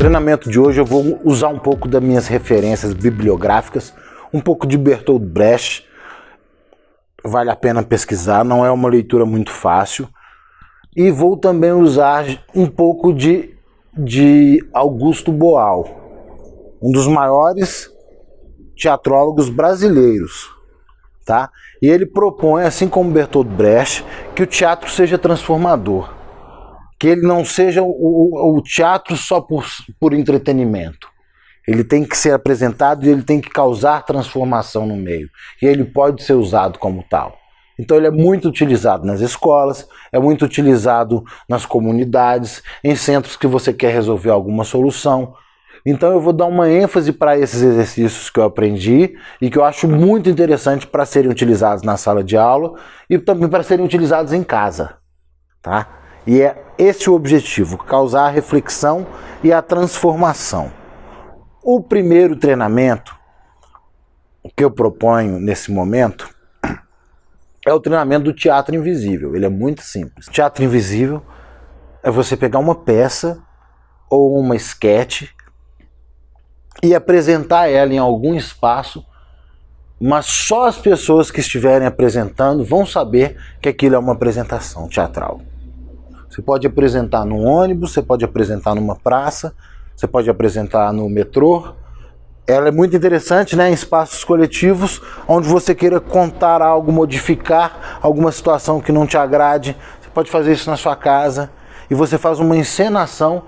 treinamento de hoje eu vou usar um pouco das minhas referências bibliográficas, um pouco de Bertolt Brecht, vale a pena pesquisar, não é uma leitura muito fácil, e vou também usar um pouco de Augusto Boal, um dos maiores teatrólogos brasileiros, tá? E ele propõe, assim como Bertolt Brecht, que o teatro seja transformador, que ele não seja o teatro só por entretenimento. Ele tem que ser apresentado e ele tem que causar transformação no meio. E ele pode ser usado como tal. Então ele é muito utilizado nas escolas, é muito utilizado nas comunidades, em centros que você quer resolver alguma solução. Então eu vou dar uma ênfase para esses exercícios que eu aprendi e que eu acho muito interessante para serem utilizados na sala de aula e também para serem utilizados em casa, tá? E é esse o objetivo, causar a reflexão e a transformação. O primeiro treinamento que eu proponho nesse momento é o treinamento do teatro invisível. Ele é muito simples. Teatro invisível é você pegar uma peça ou uma esquete e apresentar ela em algum espaço, mas só as pessoas que estiverem apresentando vão saber que aquilo é uma apresentação teatral. Você pode apresentar num ônibus, você pode apresentar numa praça, você pode apresentar no metrô. Ela é muito interessante, né, em espaços coletivos, onde você queira contar algo, modificar alguma situação que não te agrade. Você pode fazer isso na sua casa e você faz uma encenação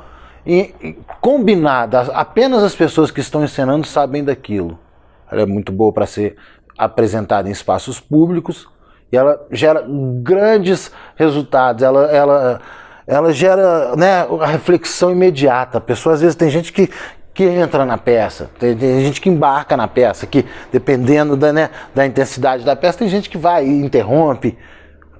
combinada. Apenas as pessoas que estão encenando sabem daquilo. Ela é muito boa para ser apresentada em espaços públicos. E ela gera grandes resultados, ela gera, né, a reflexão imediata. A pessoa, às vezes, tem gente que entra na peça, tem gente que embarca na peça, que dependendo da intensidade da peça, tem gente que vai e interrompe.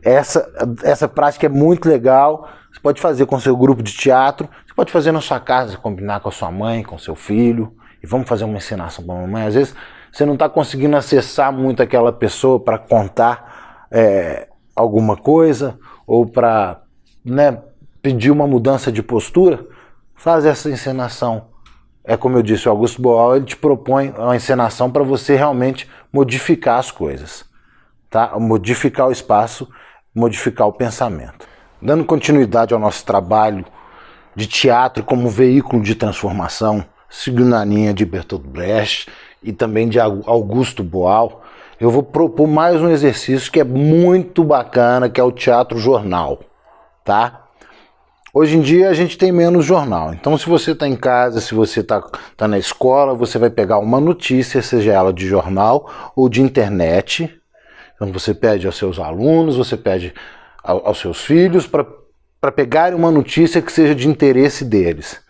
Essa prática é muito legal, você pode fazer com o seu grupo de teatro, você pode fazer na sua casa, combinar com a sua mãe, com o seu filho, e vamos fazer uma encenação para a mamãe. Às vezes, você não está conseguindo acessar muito aquela pessoa para contar alguma coisa ou para, né, pedir uma mudança de postura, faz essa encenação. É como eu disse, o Augusto Boal, ele te propõe uma encenação para você realmente modificar as coisas, tá? Modificar o espaço, modificar o pensamento. Dando continuidade ao nosso trabalho de teatro como veículo de transformação, seguindo na linha de Bertolt Brecht e também de Augusto Boal, eu vou propor mais um exercício que é muito bacana, que é o teatro jornal, tá? Hoje em dia a gente tem menos jornal, então se você está em casa, se você está na escola, você vai pegar uma notícia, seja ela de jornal ou de internet. Então você pede aos seus alunos, você pede aos seus filhos para pegarem uma notícia que seja de interesse deles.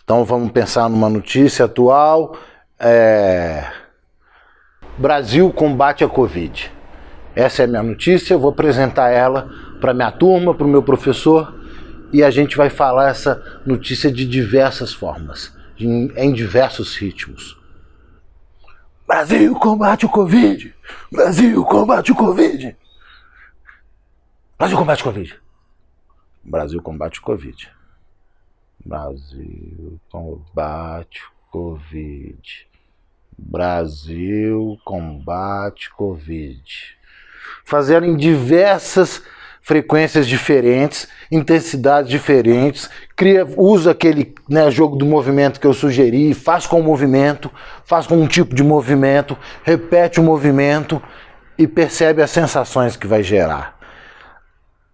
Então vamos pensar numa notícia atual, Brasil combate a Covid. Essa é a minha notícia, eu vou apresentar ela para minha turma, para o meu professor, e a gente vai falar essa notícia de diversas formas, em diversos ritmos. Brasil combate o Covid! Brasil combate o Covid! Brasil combate o Covid! Brasil combate o Covid. Brasil combate o Covid. Brasil combate Covid. Fazendo em diversas frequências diferentes, intensidades diferentes, usa aquele, né, jogo do movimento que eu sugeri, faz com o movimento, faz com um tipo de movimento, repete o movimento e percebe as sensações que vai gerar.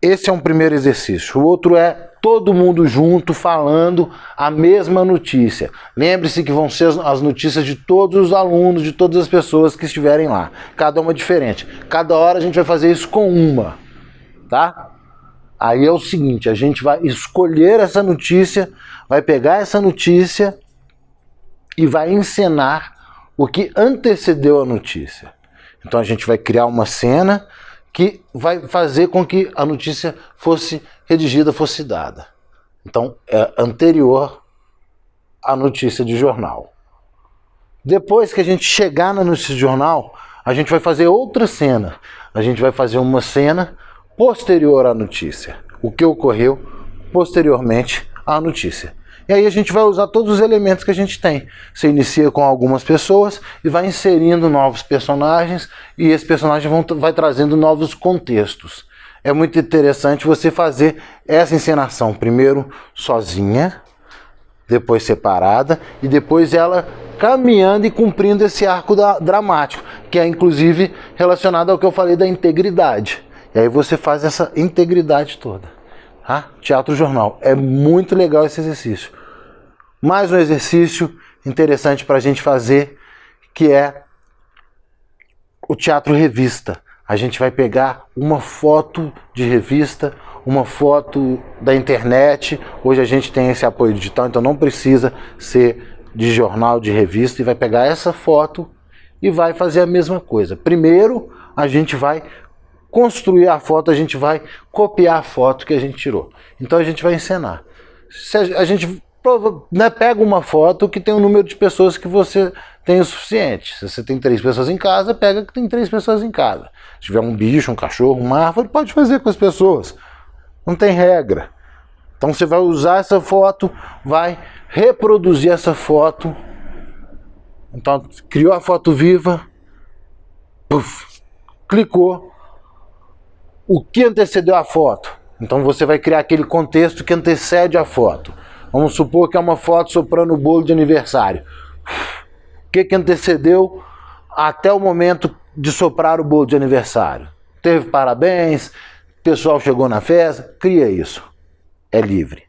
Esse é um primeiro exercício. O outro é todo mundo junto falando a mesma notícia. Lembre-se que vão ser as notícias de todos os alunos, de todas as pessoas que estiverem lá. Cada uma diferente. Cada hora a gente vai fazer isso com uma, tá? Aí é o seguinte, a gente vai escolher essa notícia, vai pegar essa notícia e vai encenar o que antecedeu a notícia. Então a gente vai criar uma cena que vai fazer com que a notícia fosse redigida, fosse dada. Então, é anterior à notícia de jornal. Depois que a gente chegar na notícia de jornal, a gente vai fazer outra cena. A gente vai fazer uma cena posterior à notícia. O que ocorreu posteriormente à notícia. E aí a gente vai usar todos os elementos que a gente tem. Você inicia com algumas pessoas e vai inserindo novos personagens, e esses personagens vai trazendo novos contextos. É muito interessante você fazer essa encenação, primeiro sozinha, depois separada, e depois ela caminhando e cumprindo esse arco dramático, que é inclusive relacionado ao que eu falei da integridade. E aí você faz essa integridade toda. Tá? Teatro jornal. É muito legal esse exercício. Mais um exercício interessante para a gente fazer, que é o teatro revista. A gente vai pegar uma foto de revista, uma foto da internet. Hoje a gente tem esse apoio digital, então não precisa ser de jornal, de revista, e vai pegar essa foto e vai fazer a mesma coisa. Primeiro, a gente vai construir a foto, a gente vai copiar a foto que a gente tirou. Então a gente vai encenar. Se a gente pega uma foto que tem um número de pessoas que você tem o suficiente. Se você tem 3 pessoas em casa, pega que tem 3 pessoas em casa. Se tiver um bicho, um cachorro, uma árvore, pode fazer com as pessoas. Não tem regra. Então você vai usar essa foto, vai reproduzir essa foto. Então criou a foto viva, puff, clicou. O que antecedeu a foto? Então você vai criar aquele contexto que antecede a foto. Vamos supor que é uma foto soprando o bolo de aniversário. O que antecedeu até o momento de soprar o bolo de aniversário? Teve parabéns, o pessoal chegou na festa, cria isso. É livre.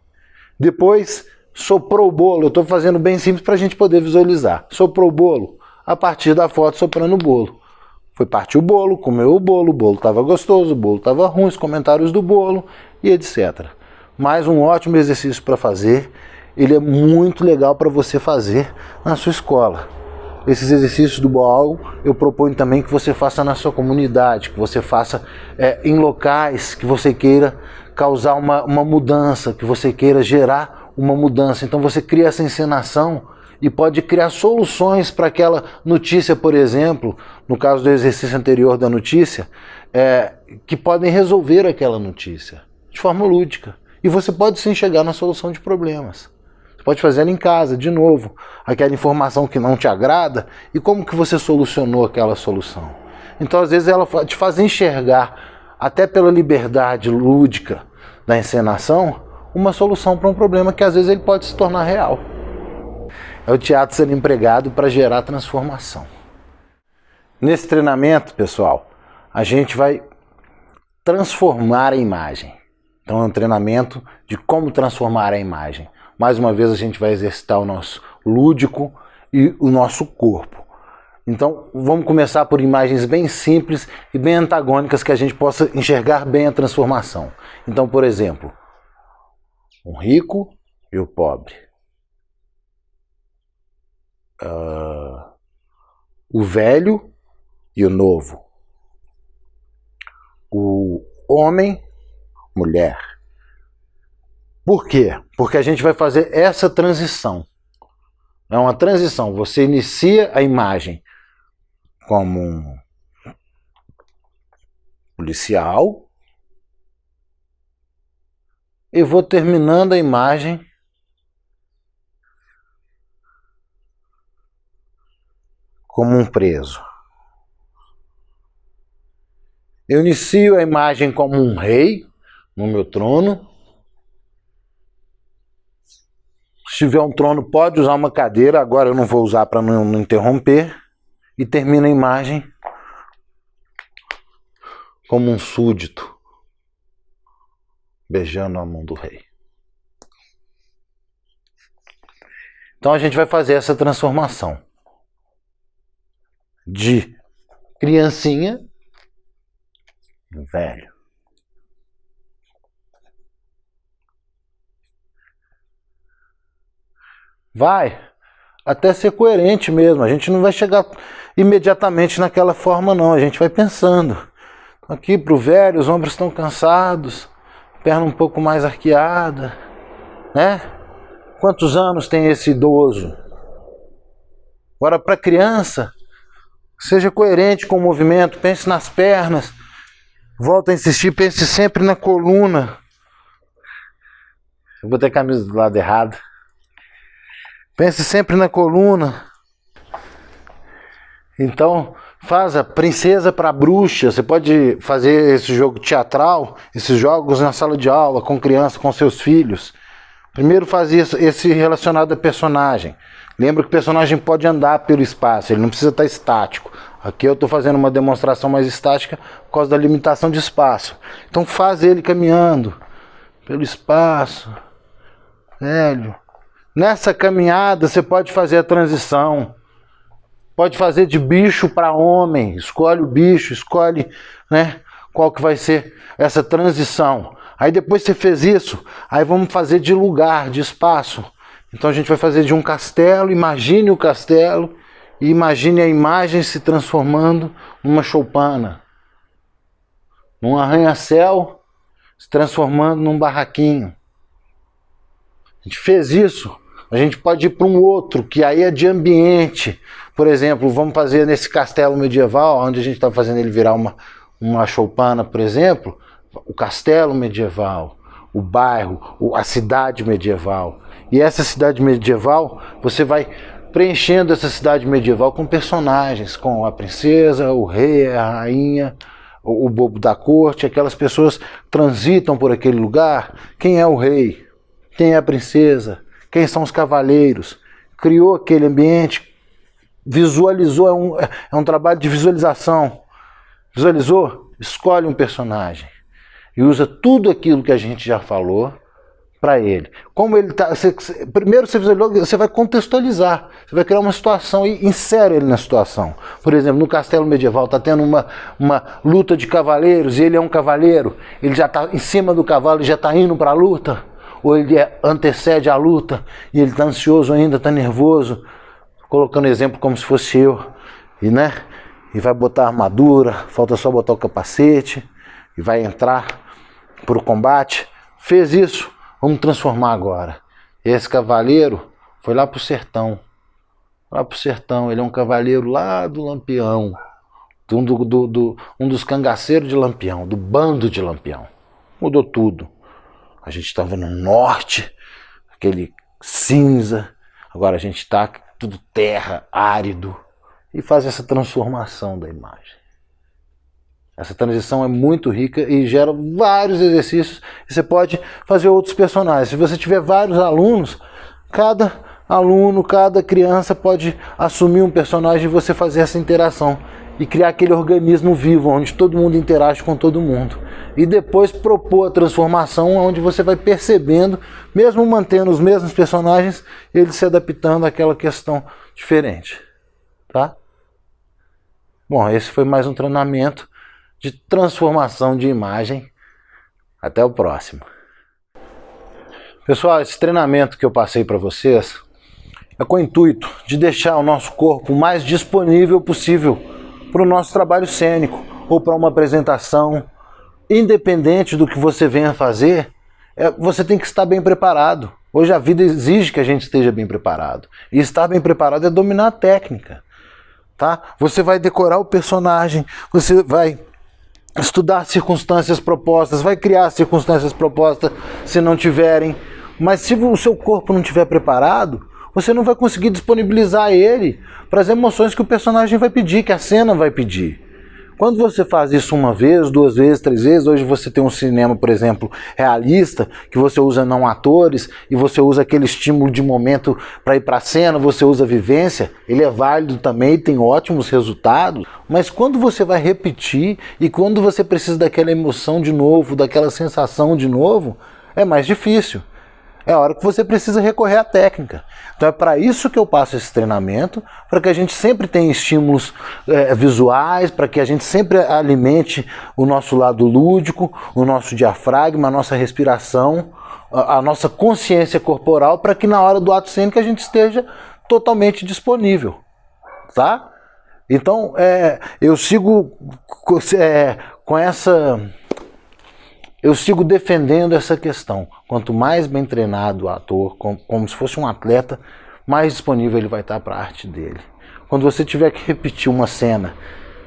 Depois, soprou o bolo. Eu estou fazendo bem simples para a gente poder visualizar. Soprou o bolo a partir da foto soprando o bolo. Foi partir o bolo, comeu o bolo estava gostoso, o bolo estava ruim, os comentários do bolo e etc. Mais um ótimo exercício para fazer. Ele é muito legal para você fazer na sua escola. Esses exercícios do BOAL eu proponho também que você faça na sua comunidade, que você faça em locais que você queira causar uma mudança, que você queira gerar uma mudança. Então você cria essa encenação e pode criar soluções para aquela notícia, por exemplo, no caso do exercício anterior da notícia, que podem resolver aquela notícia de forma lúdica. E você pode sim chegar na solução de problemas. Você pode fazer ela em casa, de novo, aquela informação que não te agrada, e como que você solucionou aquela solução. Então, às vezes, ela te faz enxergar, até pela liberdade lúdica da encenação, uma solução para um problema que às vezes ele pode se tornar real. É o teatro sendo empregado para gerar transformação. Nesse treinamento, pessoal, a gente vai transformar a imagem. Então é um treinamento de como transformar a imagem. Mais uma vez a gente vai exercitar o nosso lúdico e o nosso corpo. Então vamos começar por imagens bem simples e bem antagônicas que a gente possa enxergar bem a transformação. Então, por exemplo, um rico e o pobre. O velho e o novo. O homem, mulher. Por quê? Porque a gente vai fazer essa transição. É uma transição. Você inicia a imagem como um policial e vou terminando a imagem como um preso. Eu inicio a imagem como um rei no meu trono. Se tiver um trono, pode usar uma cadeira. Agora eu não vou usar para não interromper. E termina a imagem como um súdito beijando a mão do rei. Então a gente vai fazer essa transformação de criancinha em velho. Vai até ser coerente mesmo. A gente não vai chegar imediatamente naquela forma, não. A gente vai pensando. Aqui para o velho, os ombros estão cansados, perna um pouco mais arqueada, né? Quantos anos tem esse idoso? Agora, para a criança, seja coerente com o movimento, pense nas pernas, volta a insistir, pense sempre na coluna. Eu botei a camisa do lado errado. Pense sempre na coluna. Então, faz a princesa para bruxa. Você pode fazer esse jogo teatral, esses jogos na sala de aula, com criança, com seus filhos. Primeiro faz esse relacionado a personagem. Lembra que o personagem pode andar pelo espaço, ele não precisa estar estático. Aqui eu estou fazendo uma demonstração mais estática por causa da limitação de espaço. Então faz ele caminhando pelo espaço. Velho. Nessa caminhada você pode fazer a transição. Pode fazer de bicho para homem. Escolhe o bicho, escolhe, né, qual que vai ser essa transição. Aí depois você fez isso, aí vamos fazer de lugar, de espaço. Então a gente vai fazer de um castelo, imagine o castelo e imagine a imagem se transformando numa choupana. Num arranha-céu se transformando num barraquinho. A gente fez isso, a gente pode ir para um outro, que aí é de ambiente. Por exemplo, vamos fazer nesse castelo medieval, onde a gente está fazendo ele virar uma choupana, por exemplo, o castelo medieval, o bairro, a cidade medieval. E essa cidade medieval, você vai preenchendo essa cidade medieval com personagens, com a princesa, o rei, a rainha, o bobo da corte, aquelas pessoas transitam por aquele lugar. Quem é o rei? Quem é a princesa? Quem são os cavaleiros? Criou aquele ambiente, visualizou, é um trabalho de visualização. Visualizou? Escolhe um personagem e usa tudo aquilo que a gente já falou para ele. Como ele tá, primeiro você visualizou, você vai contextualizar, você vai criar uma situação e insere ele na situação. Por exemplo, no castelo medieval está tendo uma luta de cavaleiros e ele é um cavaleiro, ele já está em cima do cavalo e já está indo para a luta, ou ele antecede a luta e ele está ansioso ainda, está nervoso, colocando exemplo como se fosse eu, e vai botar a armadura, falta só botar o capacete e vai entrar para o combate. Fez isso, vamos transformar agora. Esse cavaleiro foi lá para o sertão. Lá para o sertão, ele é um cavaleiro lá do Lampião, um dos cangaceiros de Lampião, do bando de Lampião. Mudou tudo. A gente estava no norte, aquele cinza, agora a gente está tudo terra, árido, e faz essa transformação da imagem. Essa transição é muito rica e gera vários exercícios. E você pode fazer outros personagens. Se você tiver vários alunos, cada aluno, cada criança pode assumir um personagem e você fazer essa interação. E criar aquele organismo vivo, onde todo mundo interage com todo mundo. E depois propor a transformação, onde você vai percebendo, mesmo mantendo os mesmos personagens, eles se adaptando àquela questão diferente. Tá? Bom, esse foi mais um treinamento de transformação de imagem. Até o próximo. Pessoal, esse treinamento que eu passei para vocês é com o intuito de deixar o nosso corpo o mais disponível possível para o nosso trabalho cênico ou para uma apresentação. Independente do que você venha fazer, você tem que estar bem preparado. Hoje a vida exige que a gente esteja bem preparado. E estar bem preparado é dominar a técnica. Tá? Você vai decorar o personagem, você vai estudar circunstâncias propostas, vai criar circunstâncias propostas se não tiverem. Mas se o seu corpo não estiver preparado, você não vai conseguir disponibilizar ele para as emoções que o personagem vai pedir, que a cena vai pedir. Quando você faz isso uma vez, duas vezes, três vezes, hoje você tem um cinema, por exemplo, realista, que você usa não atores, e você usa aquele estímulo de momento para ir para a cena, você usa vivência, ele é válido também, tem ótimos resultados, mas quando você vai repetir, e quando você precisa daquela emoção de novo, daquela sensação de novo, é mais difícil. É a hora que você precisa recorrer à técnica. Então é para isso que eu passo esse treinamento, para que a gente sempre tenha estímulos visuais, para que a gente sempre alimente o nosso lado lúdico, o nosso diafragma, a nossa respiração, a nossa consciência corporal, para que na hora do ato cênico a gente esteja totalmente disponível. Tá? Então eu sigo com essa... Eu sigo defendendo essa questão. Quanto mais bem treinado o ator, como se fosse um atleta, mais disponível ele vai estar para a arte dele. Quando você tiver que repetir uma cena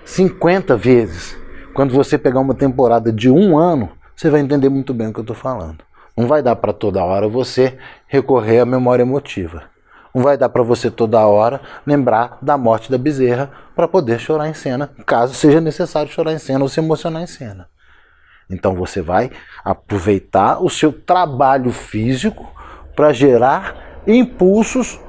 50 vezes, quando você pegar uma temporada de 1 ano, você vai entender muito bem o que eu estou falando. Não vai dar para toda hora você recorrer à memória emotiva. Não vai dar para você toda hora lembrar da morte da Bezerra para poder chorar em cena, caso seja necessário chorar em cena ou se emocionar em cena. Então você vai aproveitar o seu trabalho físico para gerar impulsos,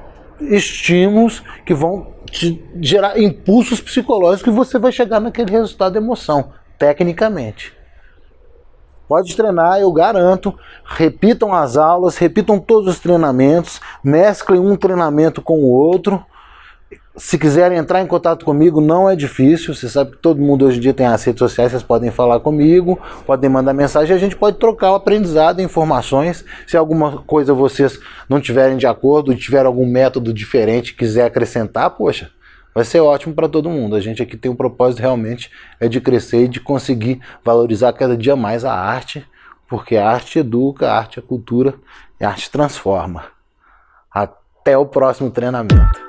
estímulos que vão te gerar impulsos psicológicos e você vai chegar naquele resultado de emoção, tecnicamente. Pode treinar, eu garanto, repitam as aulas, repitam todos os treinamentos, mesclem um treinamento com o outro. Se quiserem entrar em contato comigo, não é difícil, você sabe que todo mundo hoje em dia tem as redes sociais, vocês podem falar comigo, podem mandar mensagem, a gente pode trocar o aprendizado, informações. Se alguma coisa vocês não tiverem de acordo, tiver algum método diferente, quiser acrescentar, poxa, vai ser ótimo para todo mundo. A gente aqui tem um propósito realmente é de crescer e de conseguir valorizar cada dia mais a arte, porque a arte educa, a arte é cultura e a arte transforma. Até o próximo treinamento.